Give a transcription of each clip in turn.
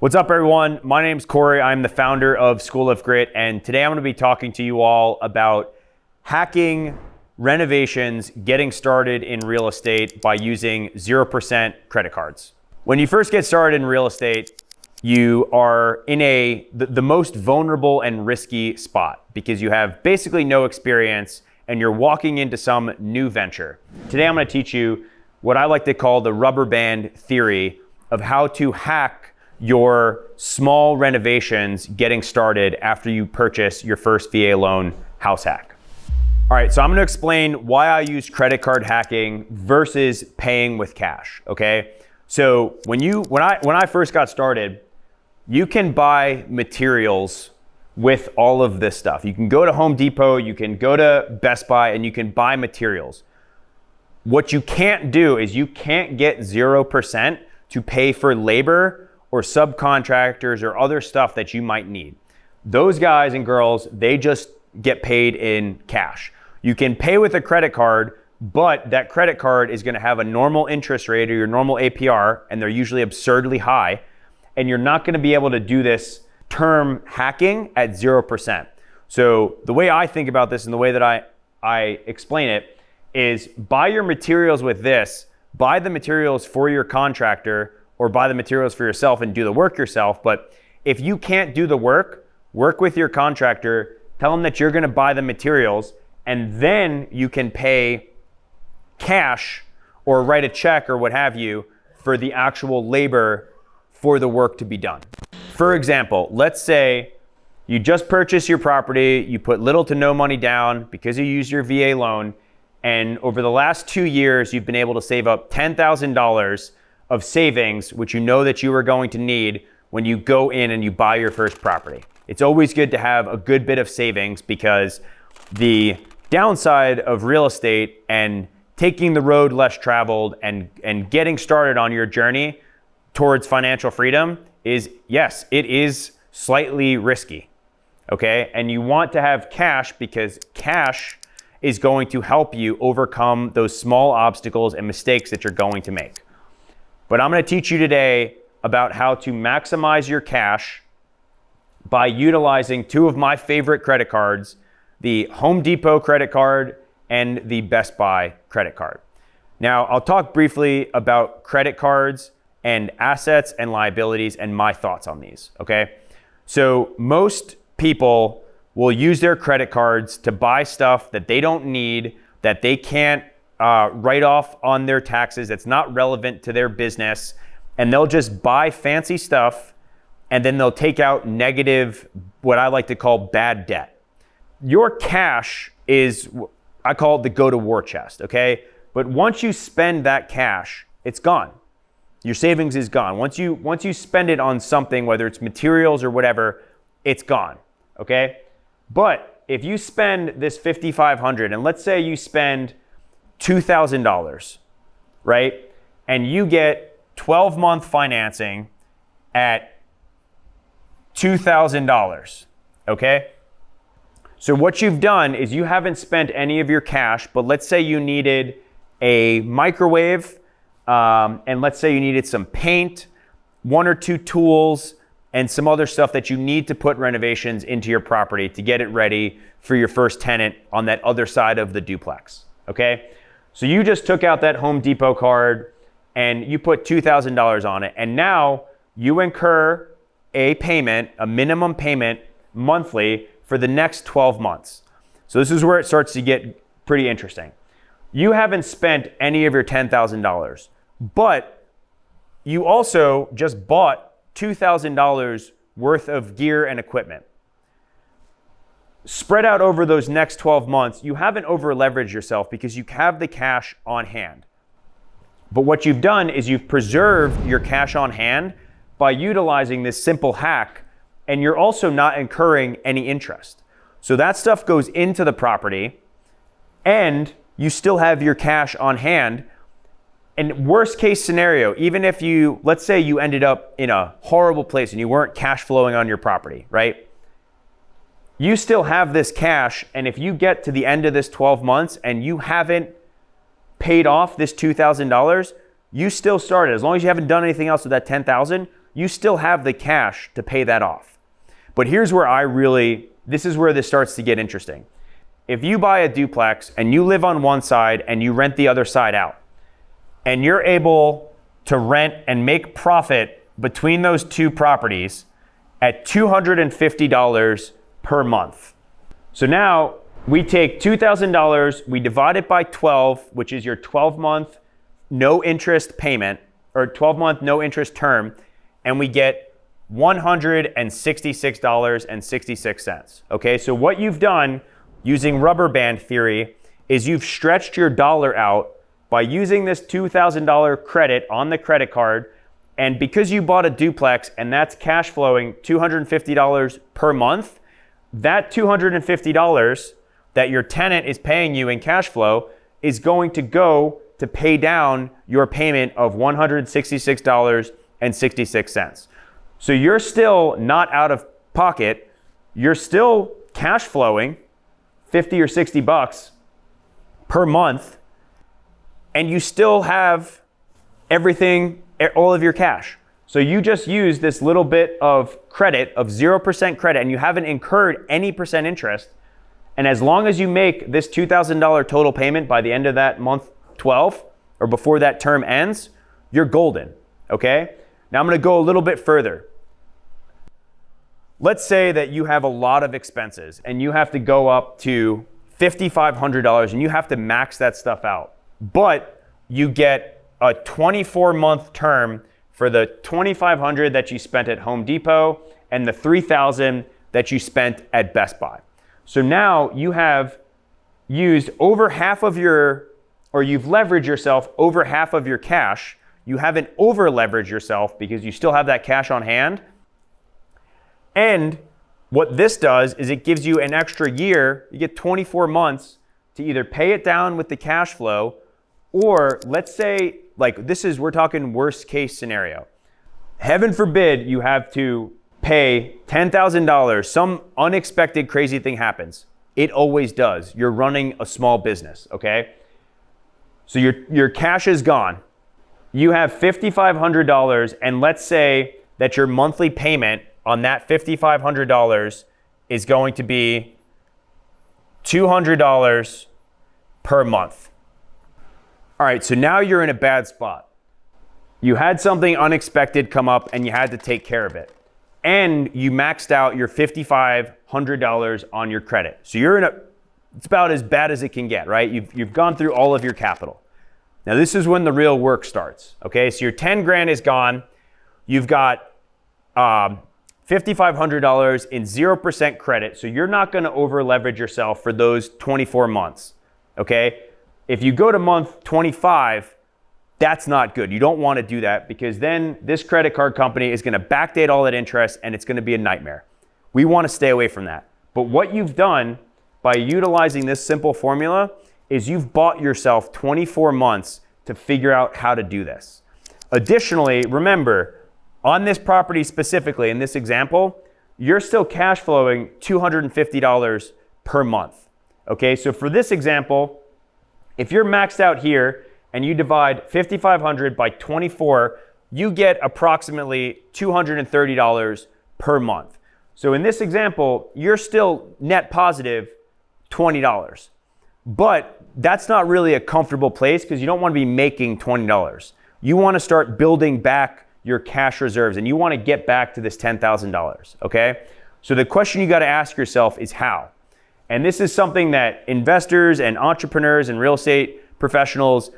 What's up, everyone? My name's Corey. I'm the founder of School of Grit, and today I'm going to be talking to you all about hacking renovations, getting started in real estate by using 0% credit cards. When you first get started in real estate, you are in the most vulnerable and risky spot because you have basically no experience and you're walking into some new venture. Today I'm going to teach you what I like to call the rubber band theory of how to hack your small renovations getting started after you purchase your first VA loan house hack. All right, so I'm gonna explain why I use credit card hacking versus paying with cash, okay? So when I first got started, you can buy materials with all of this stuff. You can go to Home Depot, you can go to Best Buy, and you can buy materials. What you can't do is you can't get 0% to pay for labor or subcontractors or other stuff that you might need. Those guys and girls, they just get paid in cash. You can pay with a credit card, but that credit card is gonna have a normal interest rate or your normal APR, and they're usually absurdly high, and you're not gonna be able to do this term hacking at 0%. So the way I think about this and the way that I explain it is buy your materials with this, buy the materials for your contractor, or buy the materials for yourself and do the work yourself. But if you can't do the work, work with your contractor, tell them that you're gonna buy the materials, and then you can pay cash or write a check or what have you for the actual labor for the work to be done. For example, let's say you just purchased your property, you put little to no money down because you used your VA loan, and over the last 2 years, you've been able to save up $10,000 of savings, which you know that you are going to need when you go in and you buy your first property. It's always good to have a good bit of savings because the downside of real estate and taking the road less traveled and getting started on your journey towards financial freedom is, yes, it is slightly risky, okay? And you want to have cash because cash is going to help you overcome those small obstacles and mistakes that you're going to make. But I'm gonna teach you today about how to maximize your cash by utilizing two of my favorite credit cards, the Home Depot credit card and the Best Buy credit card. Now, I'll talk briefly about credit cards and assets and liabilities and my thoughts on these, okay? So most people will use their credit cards to buy stuff that they don't need, that they can't write off on their taxes, that's not relevant to their business, and they'll just buy fancy stuff and then they'll take out negative, what I like to call bad debt. Your cash is, I call it the go to war chest, okay? But once you spend that cash, it's gone. Your savings is gone. Once you spend it on something, whether it's materials or whatever, it's gone, okay? But if you spend this $5,500, and let's say you spend $2,000, right? And you get 12-month financing at $2,000, okay? So what you've done is you haven't spent any of your cash, but let's say you needed a microwave, and let's say you needed some paint, 1 or 2 tools, and some other stuff that you need to put renovations into your property to get it ready for your first tenant on that other side of the duplex, okay? So you just took out that Home Depot card and you put $2,000 on it, and now you incur a payment, a minimum payment monthly for the next 12 months. So this is where it starts to get pretty interesting. You haven't spent any of your $10,000, but you also just bought $2,000 worth of gear and equipment. Spread out over those next 12 months, you haven't over leveraged yourself because you have the cash on hand. But what you've done is you've preserved your cash on hand by utilizing this simple hack, and you're also not incurring any interest. So that stuff goes into the property and you still have your cash on hand. And worst case scenario, even if let's say you ended up in a horrible place and you weren't cash flowing on your property, right? You still have this cash, and if you get to the end of this 12 months and you haven't paid off this $2,000, you still started. As long as you haven't done anything else with that $10,000, you still have the cash to pay that off. But here's where this is where this starts to get interesting. If you buy a duplex and you live on one side and you rent the other side out, and you're able to rent and make profit between those two properties at $250 per month. So now we take $2,000, we divide it by 12, which is your 12-month no interest payment, or 12-month no interest term, and we get $166.66. Okay, so what you've done using rubber band theory is you've stretched your dollar out by using this $2,000 credit on the credit card. And because you bought a duplex and that's cash flowing $250 per month, that $250 that your tenant is paying you in cash flow is going to go to pay down your payment of $166.66. So you're still not out of pocket. You're still cash flowing 50 or 60 bucks per month, and you still have everything, all of your cash. So you just use this little bit of credit, of 0% credit, and you haven't incurred any percent interest. And as long as you make this $2,000 total payment by the end of that month 12, or before that term ends, you're golden, okay? Now I'm gonna go a little bit further. Let's say that you have a lot of expenses and you have to go up to $5,500 and you have to max that stuff out. But you get a 24-month term for the $2,500 that you spent at Home Depot and the $3,000 that you spent at Best Buy. So now you have used over half of you've leveraged yourself over half of your cash. You haven't over leveraged yourself because you still have that cash on hand. And what this does is it gives you an extra year. You get 24 months to either pay it down with the cash flow, or let's say, we're talking worst case scenario. Heaven forbid you have to pay $10,000. Some unexpected crazy thing happens. It always does. You're running a small business, okay? So your cash is gone. You have $5,500, and let's say that your monthly payment on that $5,500 is going to be $200 per month. All right, so now you're in a bad spot. You had something unexpected come up and you had to take care of it. And you maxed out your $5,500 on your credit. So it's about as bad as it can get, right? You've gone through all of your capital. Now this is when the real work starts, okay? So your 10 grand is gone. You've got $5,500 in 0% credit. So you're not gonna over leverage yourself for those 24 months, okay? If you go to month 25, that's not good. You don't want to do that because then this credit card company is going to backdate all that interest and it's going to be a nightmare. We want to stay away from that. But what you've done by utilizing this simple formula is you've bought yourself 24 months to figure out how to do this. Additionally, remember, on this property specifically, in this example, you're still cash flowing $250 per month. Okay, so for this example, if you're maxed out here, and you divide 5,500 by 24, you get approximately $230 per month. So in this example, you're still net positive $20. But that's not really a comfortable place because you don't want to be making $20. You want to start building back your cash reserves and you want to get back to this $10,000, okay? So the question you got to ask yourself is how? And this is something that investors and entrepreneurs and real estate professionals,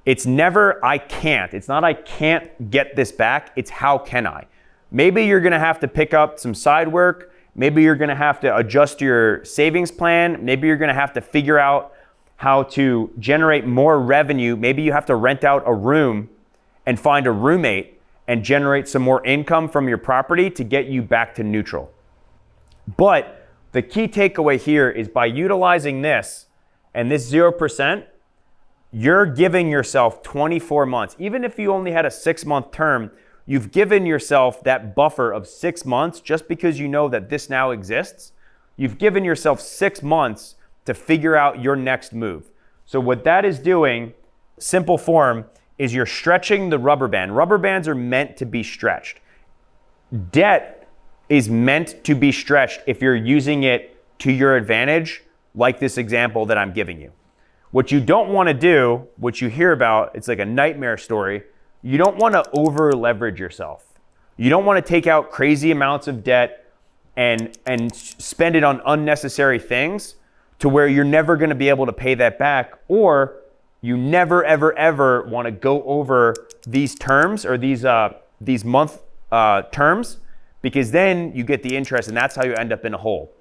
it's never, I can't. It's not I can't get this back. It's how can I? Maybe you're going to have to pick up some side work. Maybe you're going to have to adjust your savings plan. Maybe you're going to have to figure out how to generate more revenue. Maybe you have to rent out a room and find a roommate and generate some more income from your property to get you back to neutral. But the key takeaway here is by utilizing this and this 0%, you're giving yourself 24 months. Even if you only had a 6-month term, you've given yourself that buffer of 6 months just because you know that this now exists. You've given yourself 6 months to figure out your next move. So what that is doing, simple form, is you're stretching the rubber band. Rubber bands are meant to be stretched. Debt is meant to be stretched if you're using it to your advantage, like this example that I'm giving you. What you don't want to do, what you hear about, it's like a nightmare story. You don't want to over leverage yourself. You don't want to take out crazy amounts of debt and spend it on unnecessary things to where you're never going to be able to pay that back, or you never, ever, ever want to go over these terms or these month terms, because then you get the interest and that's how you end up in a hole.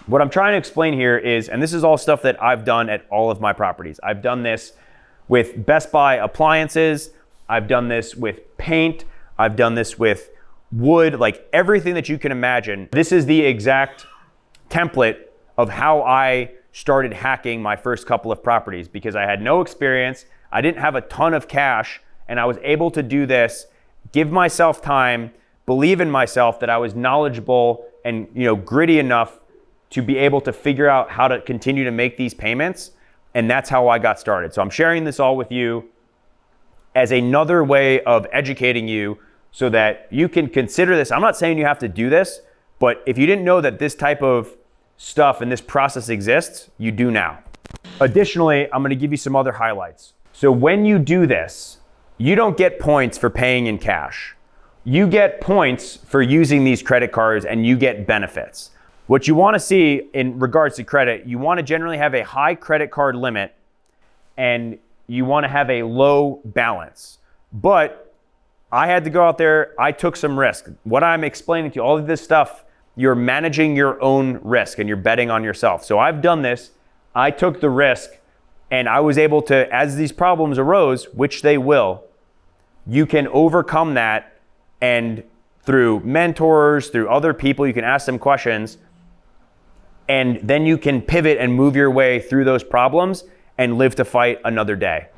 What I'm trying to explain here is, and this is all stuff that I've done at all of my properties. I've done this with Best Buy appliances. I've done this with paint. I've done this with wood, like everything that you can imagine. This is the exact template of how I started hacking my first couple of properties, because I had no experience. I didn't have a ton of cash, and I was able to do this, give myself time, believe in myself that I was knowledgeable and gritty enough to be able to figure out how to continue to make these payments. And that's how I got started. So I'm sharing this all with you as another way of educating you so that you can consider this. I'm not saying you have to do this, but if you didn't know that this type of stuff and this process exists, you do now. Additionally, I'm gonna give you some other highlights. So when you do this, you don't get points for paying in cash. You get points for using these credit cards, and you get benefits. What you want to see in regards to credit, you want to generally have a high credit card limit and you want to have a low balance. But I had to go out there, I took some risk. What I'm explaining to you, all of this stuff, you're managing your own risk and you're betting on yourself. So I've done this, I took the risk, and I was able to, as these problems arose, which they will, you can overcome that, and through mentors, through other people, you can ask them questions, and then you can pivot and move your way through those problems and live to fight another day.